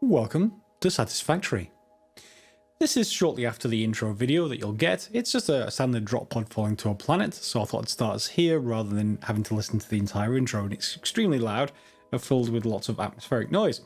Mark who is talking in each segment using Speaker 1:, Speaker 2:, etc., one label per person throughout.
Speaker 1: Welcome to Satisfactory. This is shortly after the intro video that you'll get. It's just a standard drop pod falling to a planet, so I thought I'd start us here rather than having to listen to the entire intro, and it's extremely loud and filled with lots of atmospheric noise.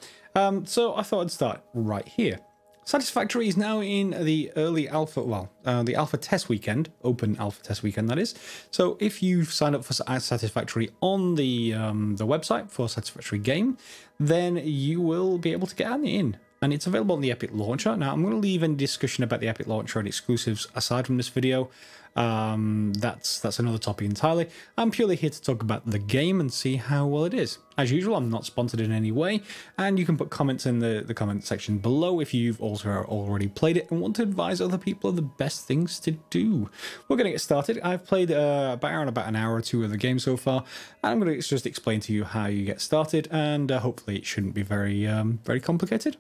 Speaker 1: So I thought I'd start right here. Satisfactory is now in the early alpha, the alpha test weekend, open alpha test weekend that is. So if you've signed up for Satisfactory on the website for Satisfactory game, then you will be able to get in. And it's available on the Epic Launcher. Now I'm going to leave any discussion about the Epic Launcher and exclusives aside from this video. That's another topic entirely. I'm purely here to talk about the game and see how well it is. As usual, I'm not sponsored in any way, and you can put comments in the comment section below if you've also already played it and want to advise other people of the best things to do. We're going to get started. I've played about an hour or two of the game so far, and I'm going to just explain to you how you get started, and hopefully it shouldn't be very complicated.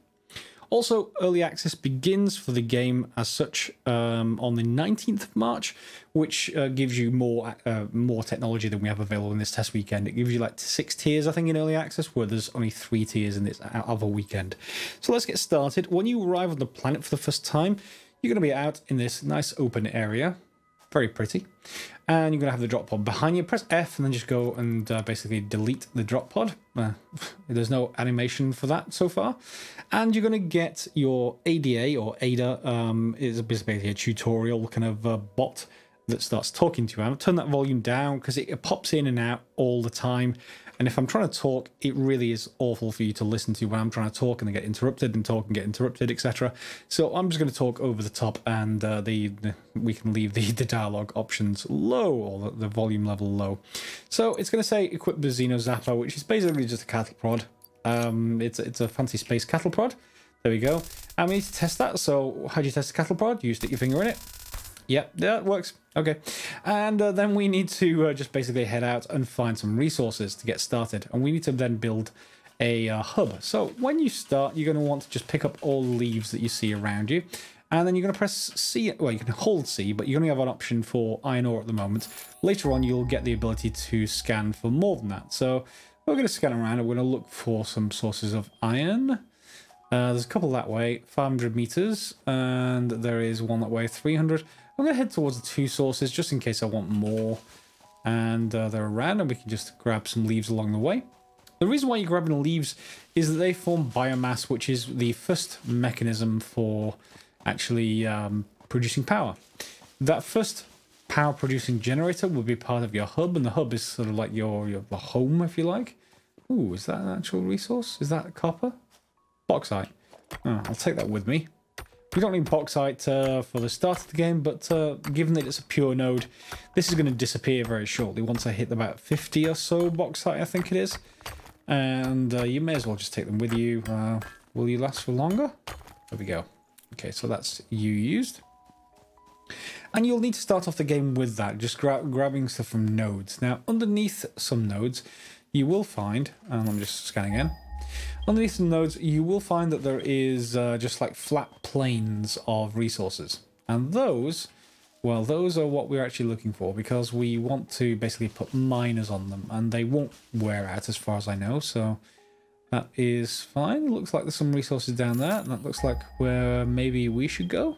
Speaker 1: Also, early access begins for the game as such on the 19th of March, which gives you more technology than we have available in this test weekend. It gives you like 6 tiers, I think, in early access, where there's only 3 tiers in this other weekend. So let's get started. When you arrive on the planet for the first time, you're going to be out in this nice open area. Very pretty. And you're going to have the drop pod behind you. Press F and then just go and basically delete the drop pod. There's no animation for that so far. And you're going to get your ADA or ADA. Is basically a tutorial kind of bot that starts talking to you. I'll turn that volume down because it pops in and out all the time. And if I'm trying to talk, it really is awful for you to listen to when I'm trying to talk and then get interrupted and talk and get interrupted, etc. So I'm just going to talk over the top, and we can leave the dialogue options low, or the volume level low. So it's going to say equip the Xeno Zapper, which is basically just a cattle prod. It's a fancy space cattle prod. There we go. And we need to test that. So how do you test a cattle prod? You stick your finger in it. Yep, yeah, it works. Okay. And then we need to just basically head out and find some resources to get started. And we need to then build a hub. So when you start, you're going to want to just pick up all the leaves that you see around you. And then you're going to press C. Well, you can hold C, but you only have an option for iron ore at the moment. Later on, you'll get the ability to scan for more than that. So we're going to scan around and we're going to look for some sources of iron. There's a couple that way, 500 meters, and there is one that way, 300. I'm going to head towards the 2 sources just in case I want more. And they're around, and we can just grab some leaves along the way. The reason why you're grabbing the leaves is that they form biomass, which is the first mechanism for actually producing power. That first power producing generator will be part of your hub, and the hub is sort of like your home, if you like. Ooh, is that an actual resource? Is that copper? Bauxite. Oh, I'll take that with me. We don't need bauxite for the start of the game, but given that it's a pure node, this is going to disappear very shortly once I hit about 50 or so bauxite, I think it is. And you may as well just take them with you. Will you last for longer? There we go. Okay, so that's you used. And you'll need to start off the game with that, just grabbing stuff from nodes. Now, underneath some nodes, you will find, and I'm just scanning in, underneath the nodes, you will find that there is just like flat plains of resources. And those, well, those are what we're actually looking for, because we want to basically put miners on them, and they won't wear out as far as I know. So that is fine. It looks like there's some resources down there, and that looks like where maybe we should go.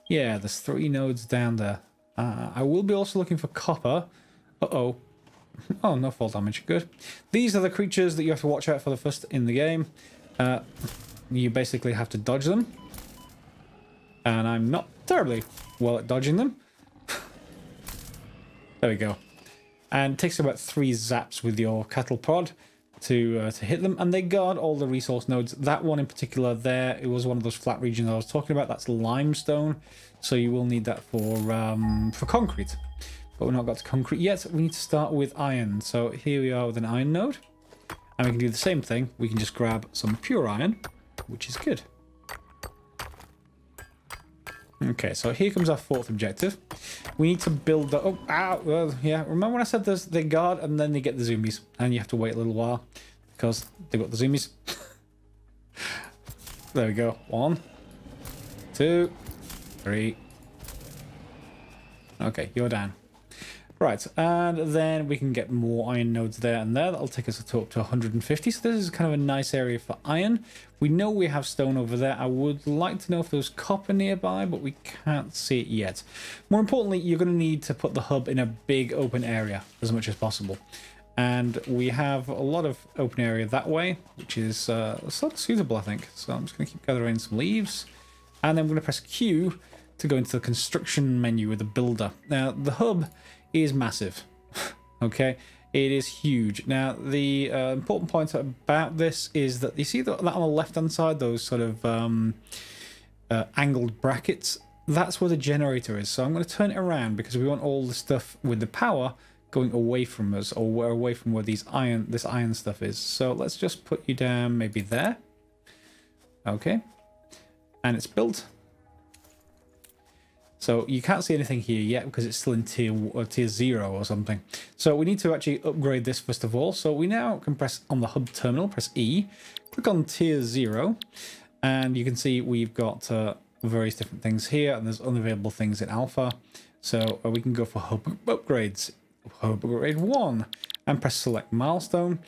Speaker 1: Yeah, there's 3 nodes down there. I will be also looking for copper. Uh-oh. Oh, no fall damage. Good. These are the creatures that you have to watch out for the first in the game. You basically have to dodge them. And I'm not terribly well at dodging them. There we go. And it takes about 3 zaps with your cattle prod to hit them. And they guard all the resource nodes. That one in particular there, it was one of those flat regions I was talking about. That's limestone. So you will need that for concrete. But we've not got to concrete yet. We need to start with iron. So here we are with an iron node. And we can do the same thing. We can just grab some pure iron, which is good. Okay, so here comes our 4th objective. We need to build the... Oh, ow! Well, yeah, remember when I said they guard and then they get the zoomies? And you have to wait a little while because they got the zoomies. There we go. 1, 2, 3. Okay, you're down. Right, and then we can get more iron nodes there and there. That'll take us up to 150. So this is kind of a nice area for iron. We know we have stone over there. I would like to know if there's copper nearby, but we can't see it yet. More importantly, you're going to need to put the hub in a big open area as much as possible. And we have a lot of open area that way, which is sort of suitable, I think. So I'm just going to keep gathering some leaves. And then I'm going to press Q to go into the construction menu with the builder. Now, the hub is massive. Okay, it is huge. Now, the important point about this is that you see that on the left-hand side, those sort of angled brackets, that's where the generator is. So I'm going to turn it around because we want all the stuff with the power going away from us, or away from where this iron stuff is. So let's just put you down maybe there. Okay, and it's built. So you can't see anything here yet because it's still in tier 0 or something. So we need to actually upgrade this first of all. So we now can press on the hub terminal, press E, click on tier 0, and you can see we've got various different things here, and there's unavailable things in alpha. So we can go for hub upgrades, hub upgrade 1, and press select milestone.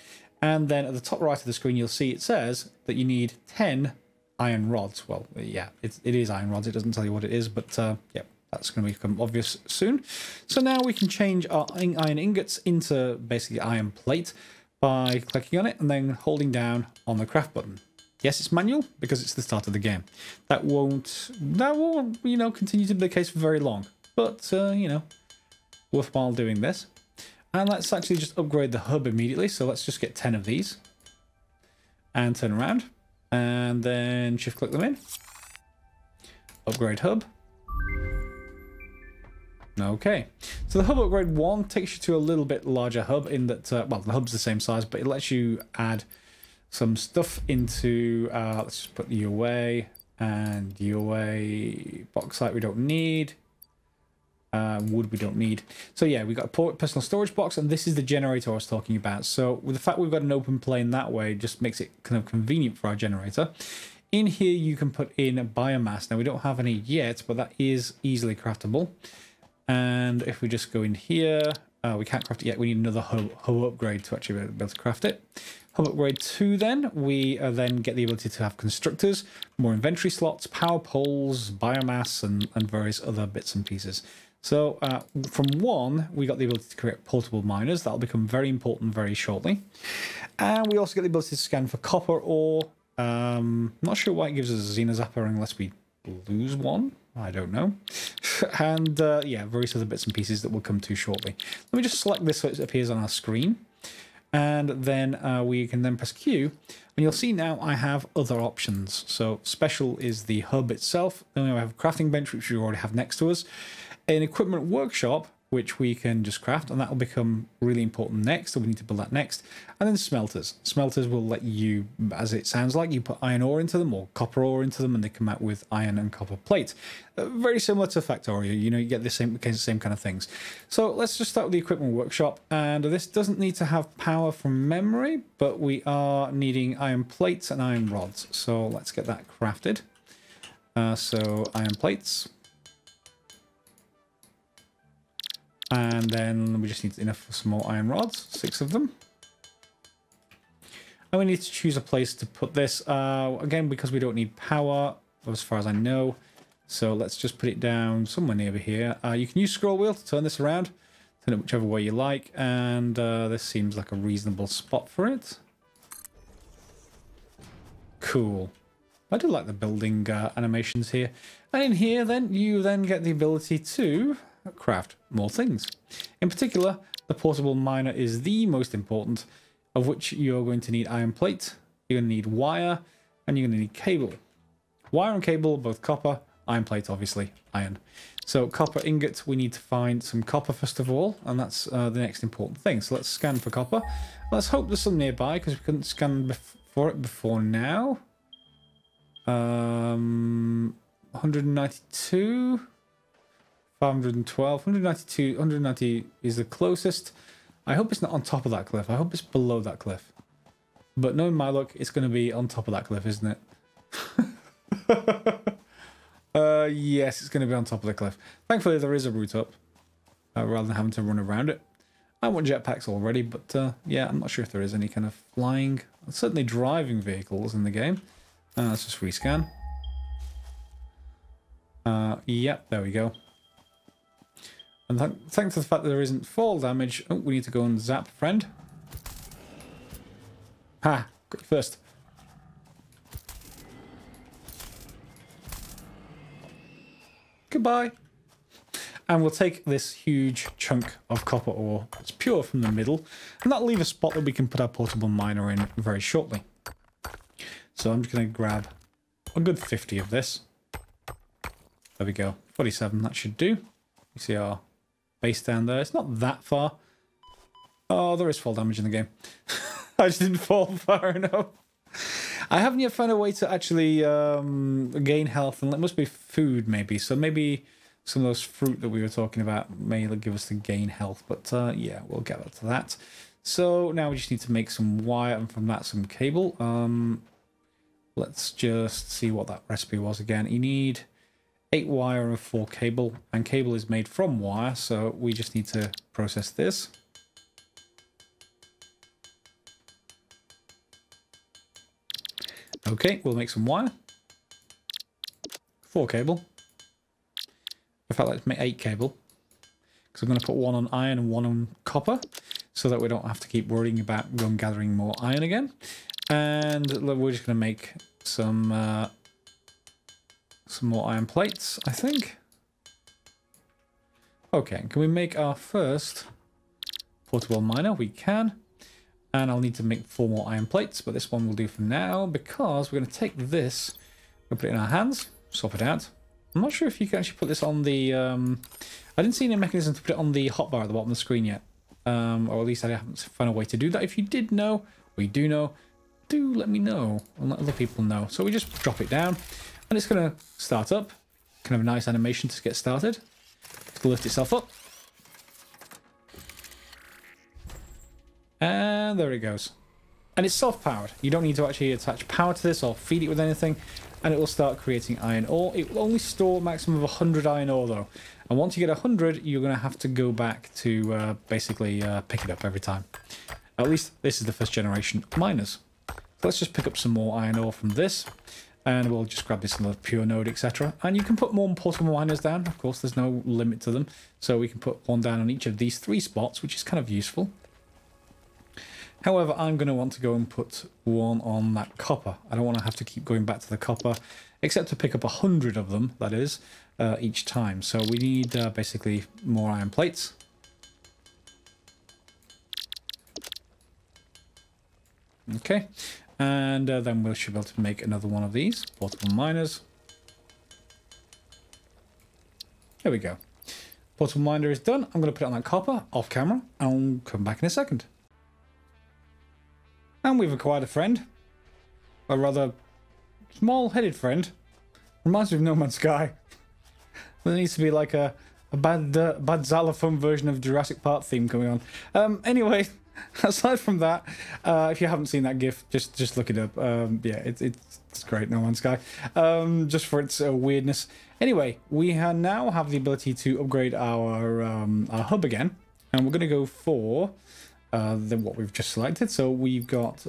Speaker 1: And then at the top right of the screen, you'll see it says that you need 10 iron rods. Well, yeah, it is iron rods. It doesn't tell you what it is, but yeah, that's going to become obvious soon. So now we can change our iron ingots into basically iron plate by clicking on it and then holding down on the craft button. Yes, it's manual because it's the start of the game. That won't, you know, continue to be the case for very long, but you know, worthwhile doing this. And let's actually just upgrade the hub immediately. So let's just get 10 of these and turn around. And then shift click them in. Upgrade hub. Okay. So the hub upgrade 1 takes you to a little bit larger hub in that, well, the hub's the same size, but it lets you add some stuff into, let's just put you away and you away. Bauxite we don't need. Wood we don't need. So yeah, we've got a personal storage box, and this is the generator I was talking about. So with the fact we've got an open plane that way, just makes it kind of convenient for our generator. In here you can put in a biomass. Now we don't have any yet, but that is easily craftable. And if we just go in here, we can't craft it yet. We need another hub upgrade to actually be able to craft it. Hub upgrade 2 then, we then get the ability to have constructors, more inventory slots, power poles, biomass, and various other bits and pieces. So from 1, we got the ability to create portable miners. That'll become very important very shortly. And we also get the ability to scan for copper ore. Not sure why it gives us a Xena Zapper unless we lose one. I don't know. And yeah, various other bits and pieces that we'll come to shortly. Let me just select this so it appears on our screen. And then we can then press Q. And you'll see now I have other options. So special is the hub itself. Then we have a crafting bench, which we already have next to us. An equipment workshop, which we can just craft, and that will become really important next, so we need to build that next. And then smelters. Smelters will let you, as it sounds like, you put iron ore into them or copper ore into them, and they come out with iron and copper plate. Very similar to Factorio, you know, you get the same kind of things. So let's just start with the equipment workshop, and this doesn't need to have power from memory, but we are needing iron plates and iron rods. So let's get that crafted. So iron plates. And then we just need enough for some more iron rods, 6 of them. And we need to choose a place to put this, again, because we don't need power, as far as I know. So let's just put it down somewhere near here. You can use scroll wheel to turn this around, turn it whichever way you like, and this seems like a reasonable spot for it. Cool. I do like the building animations here. And in here, then, you then get the ability to craft more things. In particular, the portable miner is the most important, of which you're going to need iron plate, you're going to need wire, and you're going to need cable. Wire and cable, both copper, iron plate, obviously, iron. So copper ingot, we need to find some copper first of all, and that's the next important thing. So let's scan for copper. Let's hope there's some nearby, because we couldn't scan for it before now. 192... 512, 192, 190 is the closest. I hope it's not on top of that cliff. I hope it's below that cliff. But knowing my luck, it's going to be on top of that cliff, isn't it? Yes, it's going to be on top of the cliff. Thankfully, there is a route up. rather than having to run around it. I want jetpacks already, but yeah, I'm not sure if there is any kind of flying, certainly driving vehicles in the game. Let's just rescan. Yep, there we go. And thanks to the fact that there isn't fall damage, oh, we need to go and zap friend. Ha! Got you first. Goodbye. And we'll take this huge chunk of copper ore. It's pure from the middle. And that'll leave a spot that we can put our portable miner in very shortly. So I'm just going to grab a good 50 of this. There we go. 47, that should do. You see our base down there. It's not that far. Oh, there is fall damage in the game. I just didn't fall far enough. I haven't yet found a way to actually gain health, and it must be food maybe. So maybe some of those fruit that we were talking about may give us the gain health. But yeah, we'll get to that. So now we just need to make some wire, and from that some cable. Let's just see what that recipe was again. You need 8 wire and 4 cable, and cable is made from wire, so we just need to process this. Okay, we'll make some wire. 4 cable. In fact, let's make 8 cable. Because I'm going to put 1 on iron and 1 on copper, so that we don't have to keep worrying about going gathering more iron again. And we're just going to make some more iron plates, I think. Okay, can we make our first portable miner? We can. And I'll need to make 4 more iron plates, but this one will do for now, because we're going to take this, we'll put it in our hands, swap it out. I'm not sure if you can actually put this on the... I didn't see any mechanism to put it on the hotbar at the bottom of the screen yet. Or at least I haven't found a way to do that. If you did know, or you do know, do let me know, and let other people know. So we just drop it down, and it's going to start up. Kind of a nice animation to get started. It's going to lift itself up. And there it goes. And it's self-powered. You don't need to actually attach power to this or feed it with anything. And it will start creating iron ore. It will only store a maximum of 100 iron ore though. And once you get 100, you're going to have to go back to basically pick it up every time. At least this is the first generation miners. So let's just pick up some more iron ore from this. And we'll just grab this little pure node, etc. And you can put more portable miners down. Of course, there's no limit to them. So we can put one down on each of these 3 spots, which is kind of useful. However, I'm going to want to go and put one on that copper. I don't want to have to keep going back to the copper, except to pick up 100 of them, that is, each time. So we need basically more iron plates. Okay, and then we should be able to make another one of these, portable miners. There we go. Portable miner is done. I'm going to put it on that copper, off camera, and I'll come back in a second. And we've acquired a friend. A rather small-headed friend. Reminds me of No Man's Sky. There needs to be like a bad xylophone version of Jurassic Park theme coming on. Anyway, aside from that, if you haven't seen that GIF, just look it up. Yeah, it's great, No Man's Sky. Just for its weirdness. Anyway, we now have the ability to upgrade our hub again. And we're going to go for... what we've just selected. So we've got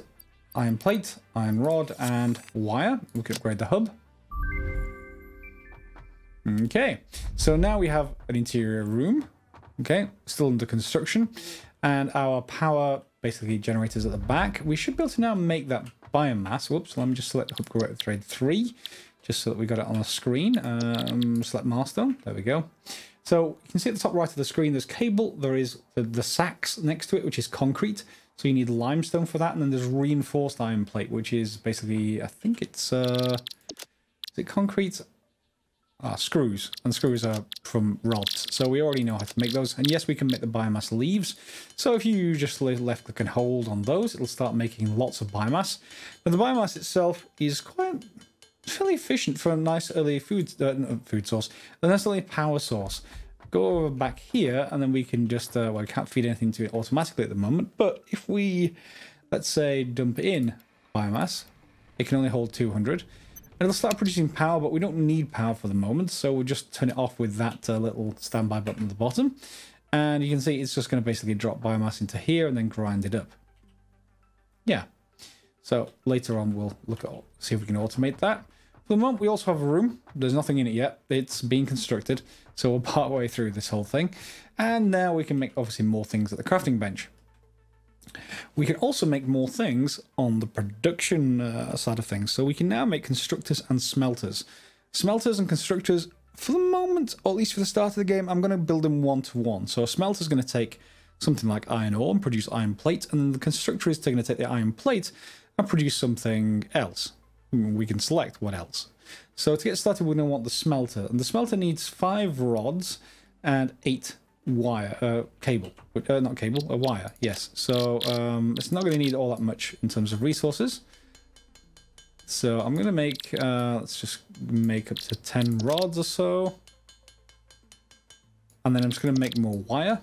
Speaker 1: iron plate, iron rod, and wire. We can upgrade the hub. Okay, so now we have an interior room. Okay, still under construction, and our power basically generators at the back. We should be able to now make that biomass. Whoops, let me just select upgrade 3, just so that we got it on the screen. Select milestone. There we go. So you can see at the top right of the screen, there's cable, there is the sacks next to it, which is concrete. So you need limestone for that. And then there's reinforced iron plate, which is basically, I think it's, is it concrete? Screws. And screws are from rods. So we already know how to make those. And yes, we can make the biomass leaves. So if you just left click and hold on those, it'll start making lots of biomass. But the biomass itself is quite... fairly efficient for a nice early food source, a nice early power source. Go over back here, and then we can just, well, I can't feed anything to it automatically at the moment, but if we, let's say, dump in biomass, it can only hold 200, and it'll start producing power, but we don't need power for the moment, so we'll just turn it off with that little standby button at the bottom. And you can see it's just going to basically drop biomass into here and then grind it up. Yeah. So later on we'll look at see if we can automate that. For the moment we also have a room. There's nothing in it yet. It's being constructed. So we're part way through this whole thing. And now we can make obviously more things at the crafting bench. We can also make more things on the production side of things. So we can now make constructors and smelters. Smelters and constructors, for the moment, or at least for the start of the game, I'm going to build them one-to-one. So a smelter is going to take something like iron ore and produce iron plate, and then the constructor is going to take the iron plate and produce something else. We can select what else. So to get started, we're going to want the smelter, and the smelter needs 5 rods and 8 wire, cable, not cable, a wire, yes. So it's not going to need all that much in terms of resources. So I'm going to make, let's just make up to 10 rods or so. And then I'm just going to make more wire.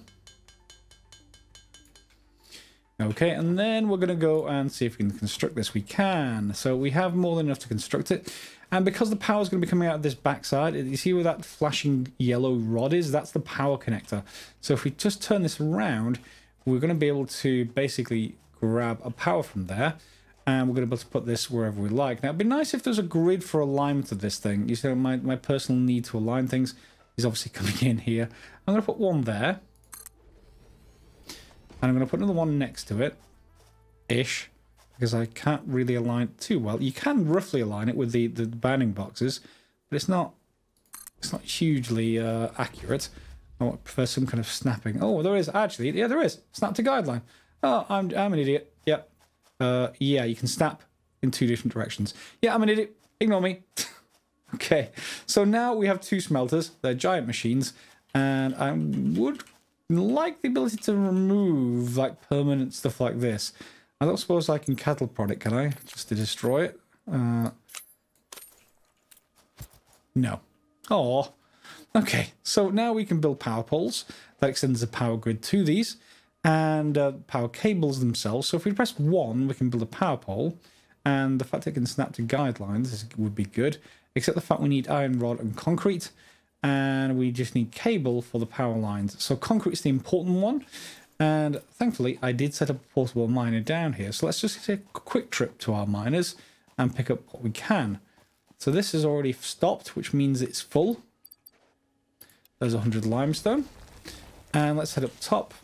Speaker 1: Okay, and then we're going to go and see if we can construct this. We can. So we have more than enough to construct it. And because the power is going to be coming out of this backside, you see where that flashing yellow rod is? That's the power connector. So if we just turn this around, we're going to be able to basically grab a power from there. And we're going to be able to put this wherever we like. Now, it'd be nice if there's a grid for alignment of this thing. You see, my personal need to align things is obviously coming in here. I'm going to put one there. And I'm going to put another one next to it. Ish. Because I can't really align it too well. You can roughly align it with the bounding boxes. But it's not hugely accurate. I prefer some kind of snapping. Oh, there is actually. Yeah, there is. Snap to guideline. Oh, I'm an idiot. Yep. Yeah, you can snap in 2 different directions. Yeah, I'm an idiot. Ignore me. Okay, so now we have 2 smelters. They're giant machines, and I would like the ability to remove like permanent stuff like this. I don't suppose I can cattle prod it, can I? Just to destroy it? No. Oh. Okay, so now we can build power poles. That extends the power grid to these. And power cables themselves. So if we press 1, we can build a power pole. And the fact it can snap to guidelines would be good. Except the fact we need iron rod and concrete. And we just need cable for the power lines. So concrete is the important one. And thankfully, I did set up a portable miner down here. So let's just take a quick trip to our miners and pick up what we can. So this is already stopped, which means it's full. There's 100 limestone. And let's head up top.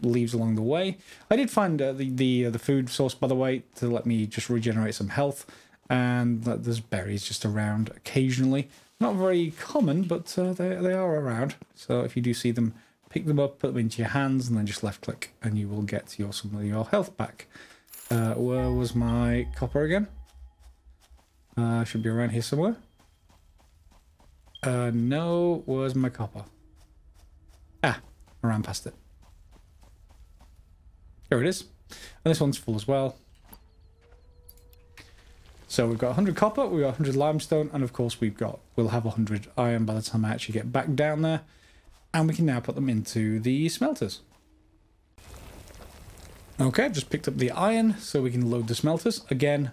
Speaker 1: Leaves along the way. I did find the food source, by the way, to let me just regenerate some health, and there's berries just around occasionally. Not very common, but they are around. So if you do see them, pick them up, put them into your hands, and then just left click, and you will get some of your health back. Where was my copper again? Should be around here somewhere. No, where's my copper? Ah, I ran past it. There it is. And this one's full as well. So we've got 100 copper, we've got 100 limestone, and of course we'll have 100 iron by the time I actually get back down there. And we can now put them into the smelters. Okay, I've just picked up the iron so we can load the smelters. Again,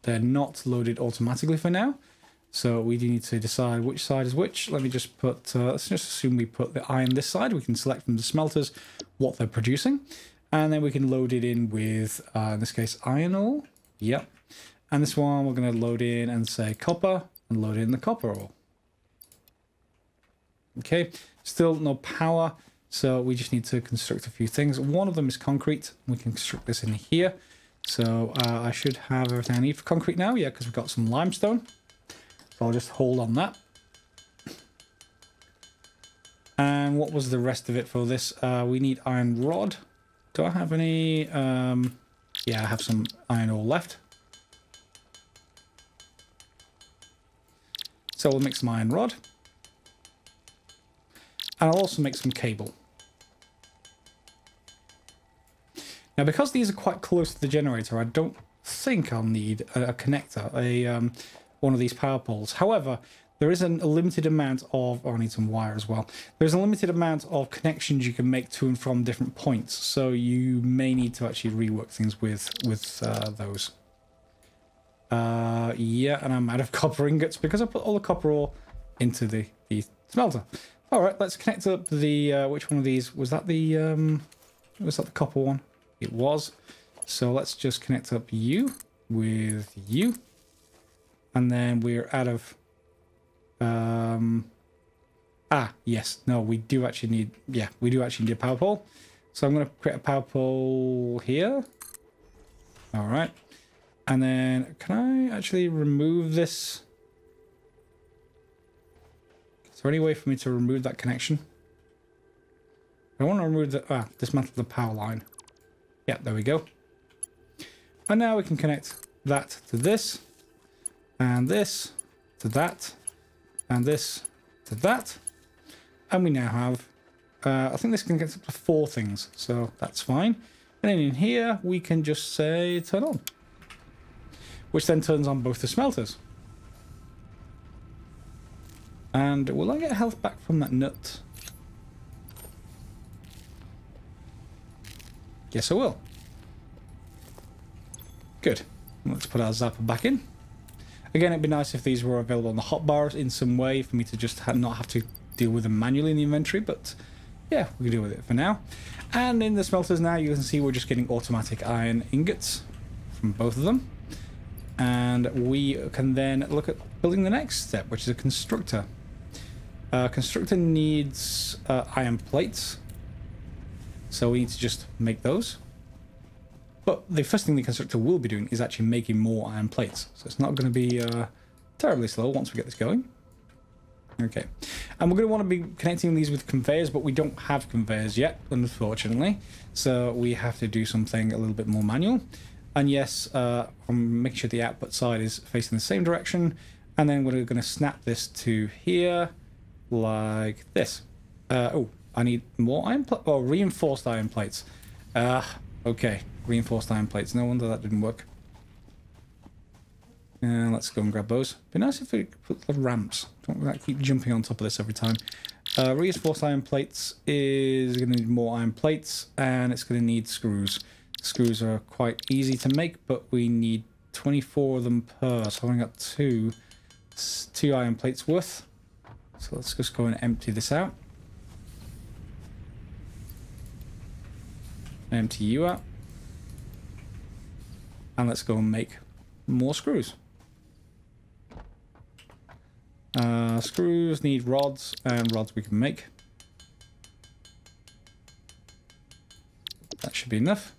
Speaker 1: they're not loaded automatically for now. So we do need to decide which side is which. Let me just put, let's just assume we put the iron this side. We can select from the smelters what they're producing. And then we can load it in with, in this case, iron ore. Yep. And this one we're going to load in and say copper and load in the copper ore. Okay, still no power. So we just need to construct a few things. One of them is concrete. We can construct this in here. So I should have everything I need for concrete now. Yeah, because we've got some limestone. So I'll just hold on that. And what was the rest of it for this? We need iron rod. Do I have any? Yeah, I have some iron ore left. So we'll make some iron rod. And I'll also make some cable. Now, because these are quite close to the generator, I don't think I'll need a connector, one of these power poles. However, there is a limited amount of... Oh, I need some wire as well. There's a limited amount of connections you can make to and from different points. So you may need to actually rework things with those. Yeah, and I'm out of copper ingots because I put all the copper ore into the smelter. All right, let's connect up the, which one of these? Was that the copper one? It was. So let's just connect up you with you. And then we're out of, yes, no, we do actually need, yeah, we do actually need a power pole. So I'm going to create a power pole here. All right. And then can I actually remove this? Is there any way for me to remove that connection? I want to remove the, dismantle the power line. Yeah, there we go. And now we can connect that to this, and this to that, and this to that. And we now have, I think this can get up to 4 things, so that's fine. And then in here, we can just say turn on, which then turns on both the smelters. And will I get health back from that nut? Yes, I will. Good. Let's put our zapper back in. Again, it'd be nice if these were available on the hotbars in some way for me to just not have to deal with them manually in the inventory, but yeah, we can deal with it for now. And in the smelters now, you can see we're just getting automatic iron ingots from both of them. And we can then look at building the next step, which is a constructor. Constructor needs iron plates, so we need to just make those. But the first thing the constructor will be doing is actually making more iron plates, so it's not going to be terribly slow once we get this going. Okay, and we're going to want to be connecting these with conveyors, but we don't have conveyors yet, unfortunately, so we have to do something a little bit more manual. And yes, I'm making sure the output side is facing the same direction, and then we're going to snap this to here like this. Oh, I need more iron plates, or reinforced iron plates. Okay, reinforced iron plates. No wonder that didn't work. Let's go and grab those. Be nice if we put the ramps. Don't keep jumping on top of this every time. Reinforced iron plates is going to need more iron plates, and it's going to need screws. Screws are quite easy to make, but we need 24 of them per. So I've only got two iron plates worth. So let's just go and empty this out. Empty you out. And let's go and make more screws. Screws need rods, and rods we can make. That should be enough.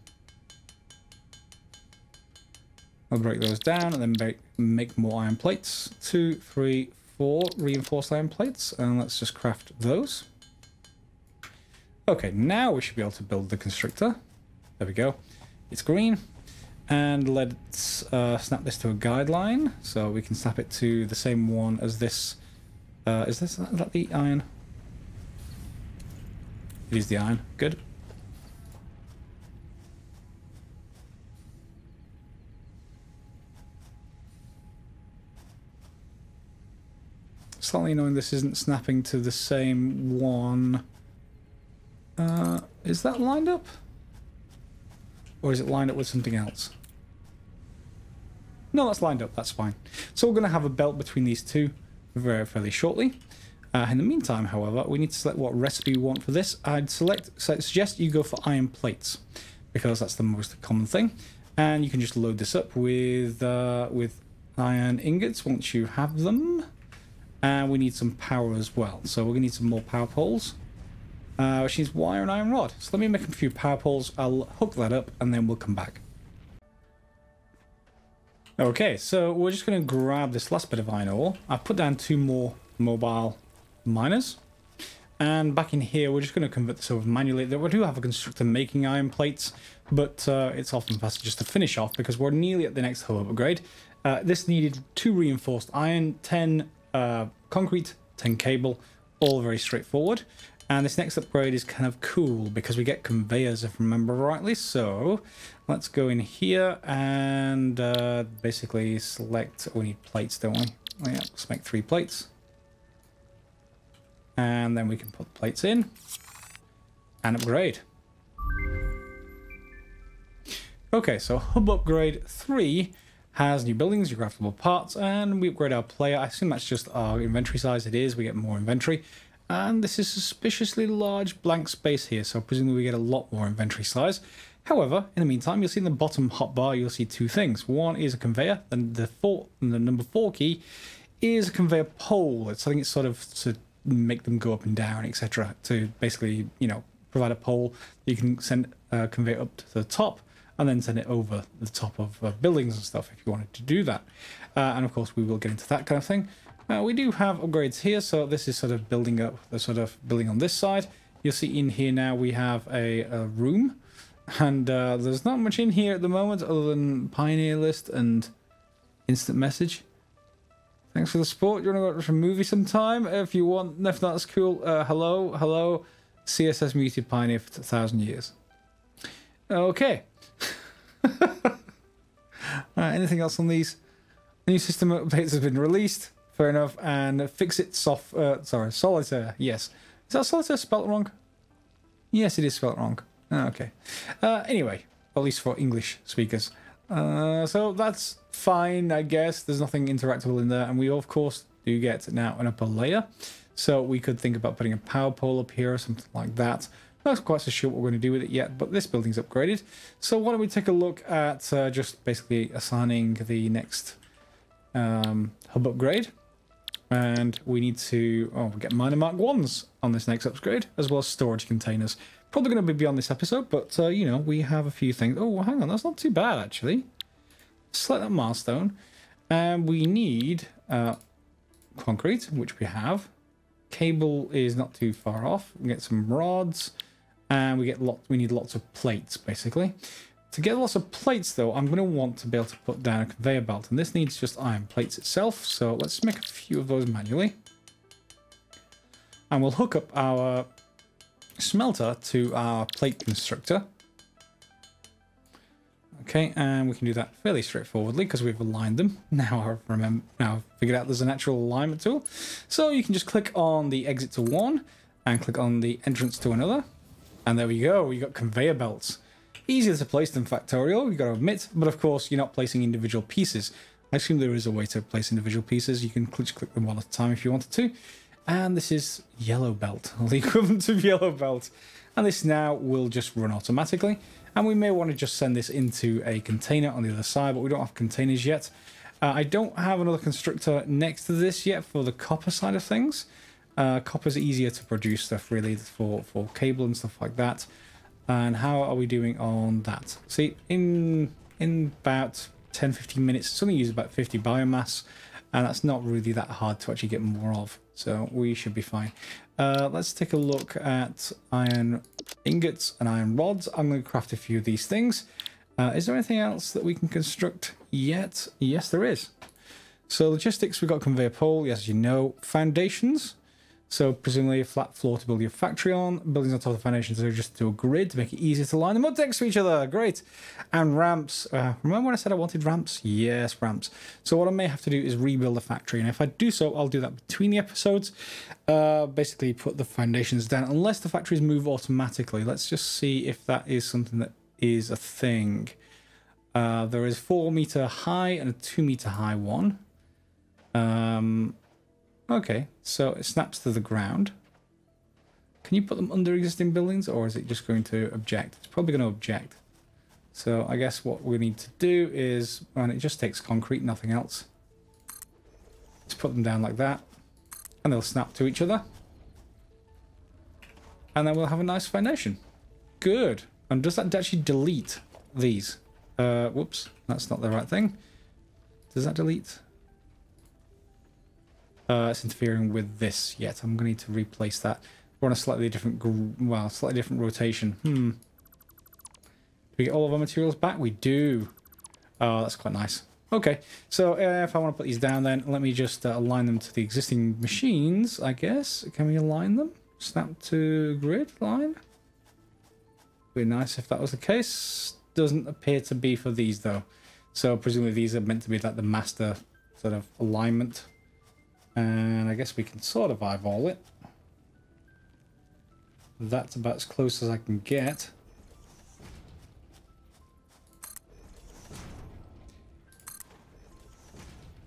Speaker 1: I'll break those down and then make more iron plates. 2, 3, 4 reinforced iron plates, and let's just craft those. Okay, now we should be able to build the constructor. There we go. It's green. And let's snap this to a guideline, so we can snap it to the same one as this. Is that the iron? It is the iron. Good. Slightly annoying this isn't snapping to the same one. Is that lined up? Or is it lined up with something else? No, that's lined up. That's fine. So we're going to have a belt between these two fairly shortly. In the meantime, however, we need to select what recipe we want for this. I'd suggest you go for iron plates, because that's the most common thing. And you can just load this up with iron ingots once you have them. And we need some power as well. So we're going to need some more power poles. Which needs wire and iron rod. So let me make a few power poles. I'll hook that up and then we'll come back. Okay, so we're just going to grab this last bit of iron ore. I've put down 2 more mobile miners. And back in here, we're just going to convert this over manually. We do have a constructor making iron plates, but it's often faster just to finish off because we're nearly at the next hub upgrade. This needed 2 reinforced iron, 10 concrete, 10 cable, all very straightforward. And this next upgrade is kind of cool because we get conveyors, if I remember rightly. So let's go in here and basically select. We need plates, don't we? Oh, yeah, let's make 3 plates. And then we can put plates in and upgrade. Okay, so hub upgrade 3 has new buildings, new craftable parts, and we upgrade our player. I assume that's just our inventory size. It is. We get more inventory. And this is suspiciously large blank space here, so presumably we get a lot more inventory size. However, in the meantime, you'll see in the bottom hotbar, you'll see two things. One is a conveyor, and the number 4 key is a conveyor pole. It's something it's sort of to make them go up and down, etc. To basically, you know, provide a pole you can send a conveyor up to the top and then send it over the top of buildings and stuff if you wanted to do that. And of course, we will get into that kind of thing. We do have upgrades here, so this is sort of building up, the sort of building on this side. You'll see in here now we have a room, and there's not much in here at the moment other than Pioneer List and Instant Message. Thanks for the support. You want to go watch a movie sometime? If you want, if not, that's cool. Hello. CSS muted Pioneer for 1,000 years. Okay. Anything else on these? New system updates has been released. Fair enough. And fix it Solitaire. Yes. Is that Solitaire spelt wrong? Yes, it is spelt wrong. Okay. Anyway, at least for English speakers. So that's fine, I guess. There's nothing interactable in there. And we, of course, do get now an upper layer. So we could think about putting a power pole up here or something like that. Not quite so sure what we're going to do with it yet, but this building's upgraded. So why don't we take a look at just basically assigning the next hub upgrade. And we need to get minor mark 1s on this next upgrade, as well as storage containers. Probably going to be beyond this episode, but, you know, we have a few things. Oh, hang on, that's not too bad, actually. Select that milestone. And we need concrete, which we have. Cable is not too far off. We get some rods, and we need lots of plates, basically. To get lots of plates, though, I'm going to want to be able to put down a conveyor belt, and this needs just iron plates itself, so let's make a few of those manually. And we'll hook up our smelter to our plate constructor. Okay, and we can do that fairly straightforwardly because we've aligned them. Now I've figured out there's an actual alignment tool. So you can just click on the exit to one and click on the entrance to another. And there we go, we got conveyor belts. Easier to place than Factorial, you've got to admit, but of course you're not placing individual pieces. I assume there is a way to place individual pieces. You can just click them one at a time if you wanted to. And this is yellow belt, or the equivalent of yellow belt. And this now will just run automatically. And we may want to just send this into a container on the other side, but we don't have containers yet. I don't have another constructor next to this yet for the copper side of things. Copper's easier to produce stuff really for cable and stuff like that. And how are we doing on that? See, in about 10-15 minutes, it's only used about 50 biomass, and that's not really that hard to actually get more of. So we should be fine. Let's take a look at iron ingots and iron rods. I'm going to craft a few of these things. Is there anything else that we can construct yet? Yes, there is. So logistics, we've got conveyor pole, yes, as you know. Foundations. So presumably a flat floor to build your factory on. Buildings on top of the foundations are just to a grid to make it easier to line them up next to each other. Great. And ramps. Remember when I said I wanted ramps? Yes, ramps. So what I may have to do is rebuild the factory. And if I do so, I'll do that between the episodes. Basically put the foundations down. Unless the factories move automatically. Let's just see if that is something that is a thing. There is 4 meter high and a 2 meter high one. Okay, so it snaps to the ground. Can you put them under existing buildings, or is it just going to object? It's probably going to object. So I guess what we need to do is, and it just takes concrete, nothing else. Let's put them down like that, and they'll snap to each other. And then we'll have a nice foundation. Good. And does that actually delete these? Whoops, that's not the right thing. Does that delete? It's interfering with this yet. I'm going to need to replace that. We're on a slightly different, slightly different rotation. Do we get all of our materials back? We do. Oh, that's quite nice. Okay, so if I want to put these down then, let me just align them to the existing machines, I guess. Can we align them? Snap to grid line? Would be nice if that was the case. Doesn't appear to be for these though. So presumably these are meant to be like the master sort of alignment. And I guess we can sort of eyeball it. That's about as close as I can get.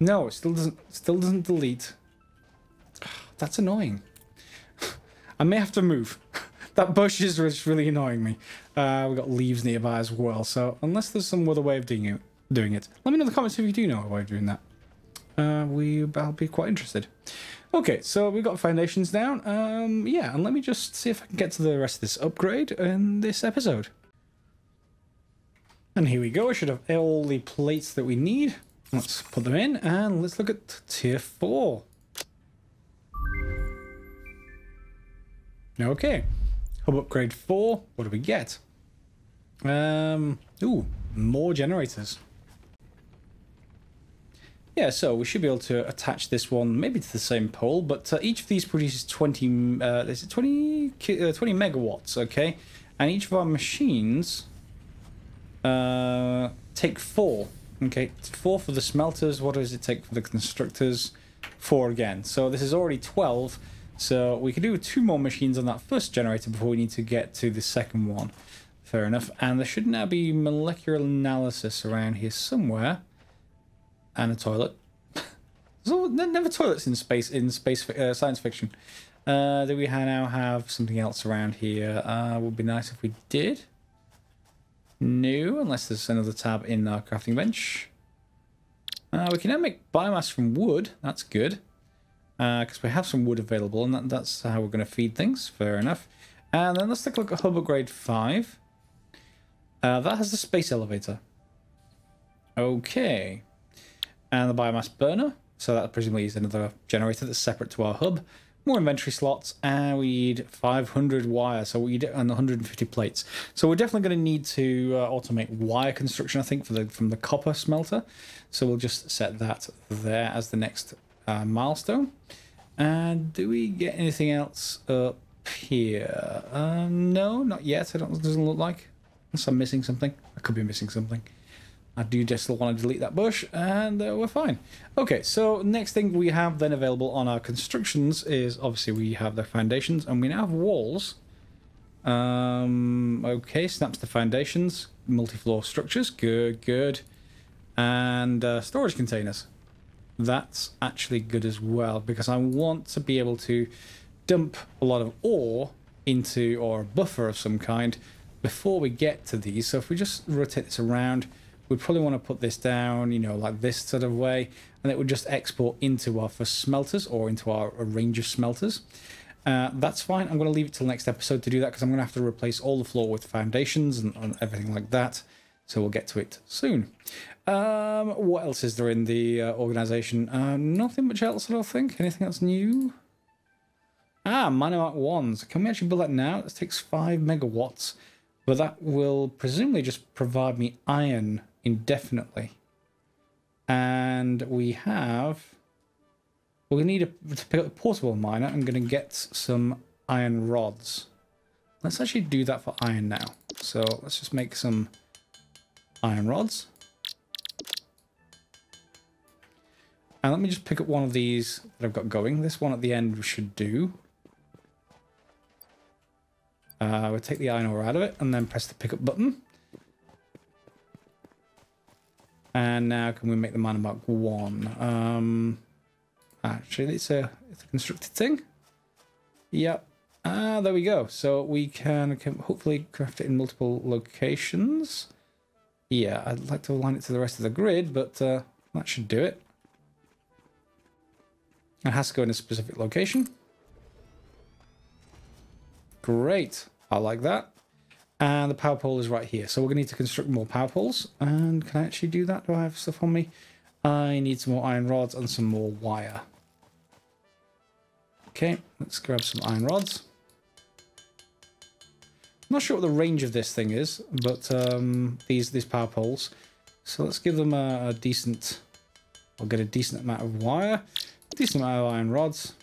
Speaker 1: No, it still doesn't delete. That's annoying. I may have to move. That bush is really annoying me. We've got leaves nearby as well, so unless there's some other way of doing it, let me know in the comments if you do know a way of doing that. I'll be quite interested. Okay, so we've got foundations down. Yeah, and let me just see if I can get to the rest of this upgrade in this episode. And here we go. I should have all the plates that we need. Let's put them in, and let's look at tier 4. Okay. Hub upgrade 4. What do we get? Ooh, more generators. Yeah, so we should be able to attach this one maybe to the same pole, but each of these produces 20 megawatts, okay? And each of our machines take 4. Okay, 4 for the smelters. What does it take for the constructors? 4 again. So this is already 12. So we could do 2 more machines on that first generator before we need to get to the second one. Fair enough. And there should now be molecular analysis around here somewhere. And a toilet. There's never toilets in science fiction. Do we now have something else around here? Would be nice if we did. No, unless there's another tab in our crafting bench. We can now make biomass from wood. That's good. Because we have some wood available, and that's how we're going to feed things. Fair enough. And then let's take a look at hub upgrade 5. That has the space elevator. Okay. And the biomass burner. So that presumably is another generator that's separate to our hub. More inventory slots, and we need 500 wire, so we need 150 plates. So we're definitely going to need to automate wire construction, I think, from the copper smelter. So we'll just set that there as the next milestone. And do we get anything else up here? No, not yet. It doesn't look like. Unless I'm missing something. I could be missing something. I do just still want to delete that bush, and we're fine. Okay, so next thing we have then available on our constructions is obviously we have the foundations, and we now have walls. Okay, snaps the foundations, multi-floor structures, good. And storage containers. That's actually good as well, because I want to be able to dump a lot of ore into, or a buffer of some kind, before we get to these. So if we just rotate this around, we'd probably want to put this down, you know, like this sort of way, and it would just export into our first smelters or into our range of smelters. That's fine. I'm going to leave it till next episode to do that, because I'm going to have to replace all the floor with foundations and everything like that. So we'll get to it soon. What else is there in the organization? Nothing much else, I don't think. Anything else new? Minomac wands. Can we actually build that now? This takes 5 megawatts. But that will presumably just provide me iron indefinitely. And we have... Well, we need to pick up a portable miner. I'm going to get some iron rods. Let's actually do that for iron now. So let's just make some iron rods. And let me just pick up one of these that I've got going. This one at the end we should do. We'll take the iron ore out of it and then press the pickup button. And now can we make the miner mark 1? Actually, it's a constructed thing. Yep. There we go. So we can hopefully craft it in multiple locations. Yeah, I'd like to align it to the rest of the grid, but that should do it. It has to go in a specific location. Great, I like that. And the power pole is right here. So we're going to need to construct more power poles. And can I actually do that? Do I have stuff on me? I need some more iron rods and some more wire. Okay, let's grab some iron rods. I'm not sure what the range of this thing is, but these power poles. So let's give them a decent... I'll get a decent amount of wire, decent amount of iron rods.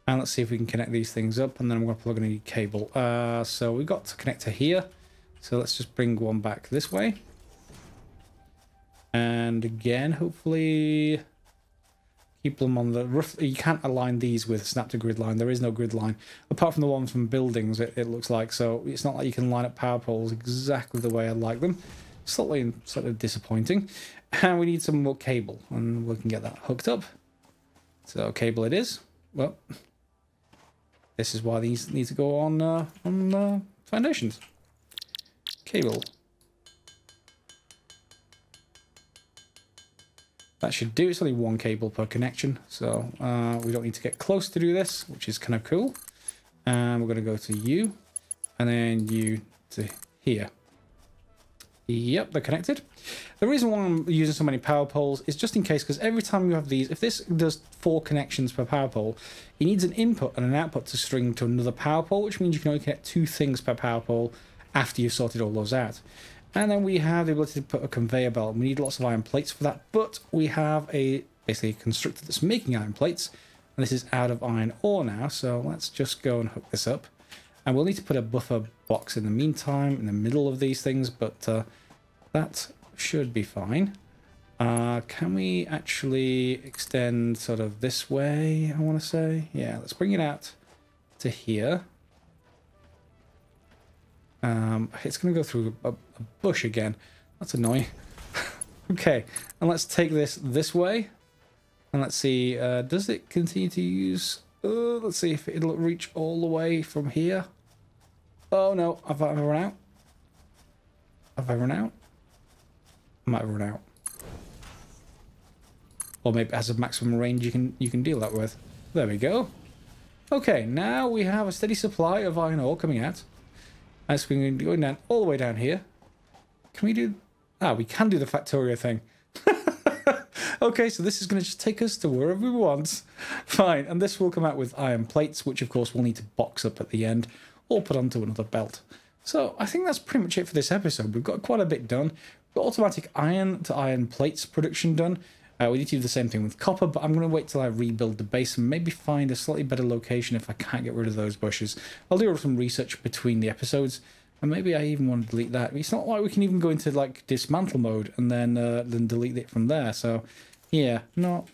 Speaker 1: And let's see if we can connect these things up, and then I'm going to plug in a cable. So we've got to connect to here. So let's just bring one back this way. And again, hopefully keep them on the rough. You can't align these with snap to grid line. There is no grid line, apart from the ones from buildings, it looks like. So it's not like you can line up power poles exactly the way I'd like them. Slightly sort of disappointing. And we need some more cable, and we can get that hooked up. So cable it is. Well, This is why these need to go on foundations. Cable. That should do. It's only one cable per connection, so we don't need to get close to do this, which is kind of cool. And we're going to go to you, and then you to here. Yep, they're connected. The reason why I'm using so many power poles is just in case, because every time you have these, if this does 4 connections per power pole, it needs an input and an output to string to another power pole, which means you can only connect 2 things per power pole after you've sorted all those out. And then we have the ability to put a conveyor belt. We need lots of iron plates for that, but we have basically a constructor that's making iron plates, and this is out of iron ore now, so let's just go and hook this up. And we'll need to put a buffer box in the meantime, in the middle of these things, but that should be fine. Can we actually extend sort of this way, I want to say? Yeah, let's bring it out to here. It's going to go through a bush again. That's annoying. Okay, and let's take this way. And let's see, does it continue to use... let's see if it'll reach all the way from here. Oh no, have I run out? Have I run out? I might have run out. Or maybe it has a maximum range you can deal that with. There we go. Okay, now we have a steady supply of iron ore coming out. And it's going down all the way down here. Can we do... Ah, we can do the Factorio thing. Okay, so this is going to just take us to wherever we want. Fine, and this will come out with iron plates, which of course we'll need to box up at the end or put onto another belt. So I think that's pretty much it for this episode. We've got quite a bit done. We've got automatic iron to iron plates production done. We need to do the same thing with copper, but I'm going to wait till I rebuild the base and maybe find a slightly better location if I can't get rid of those bushes. I'll do some research between the episodes, and maybe I even want to delete that. It's not like we can even go into like dismantle mode and then delete it from there. So yeah, not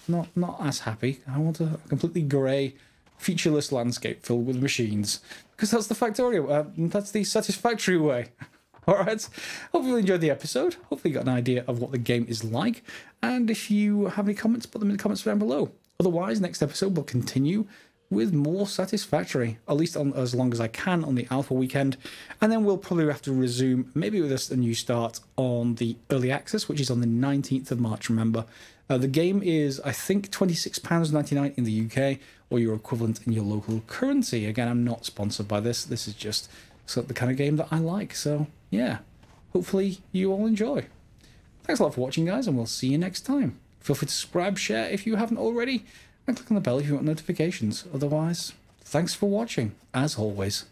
Speaker 1: as happy. I want a completely grey, featureless landscape filled with machines, because that's the Factorio. That's the Satisfactory way. Alright, hope you enjoyed the episode. Hopefully you got an idea of what the game is like. And if you have any comments, put them in the comments down below. Otherwise, next episode will continue with more Satisfactory, at least as long as I can on the alpha weekend. And then we'll probably have to resume, maybe with a new start on the early access, which is on the 19th of March, remember. The game is, I think, £26.99 in the UK, or your equivalent in your local currency. Again, I'm not sponsored by this. This is just the kind of game that I like. So yeah, hopefully you all enjoy. Thanks a lot for watching, guys, and we'll see you next time. Feel free to subscribe, share if you haven't already, and click on the bell if you want notifications. Otherwise, thanks for watching, as always.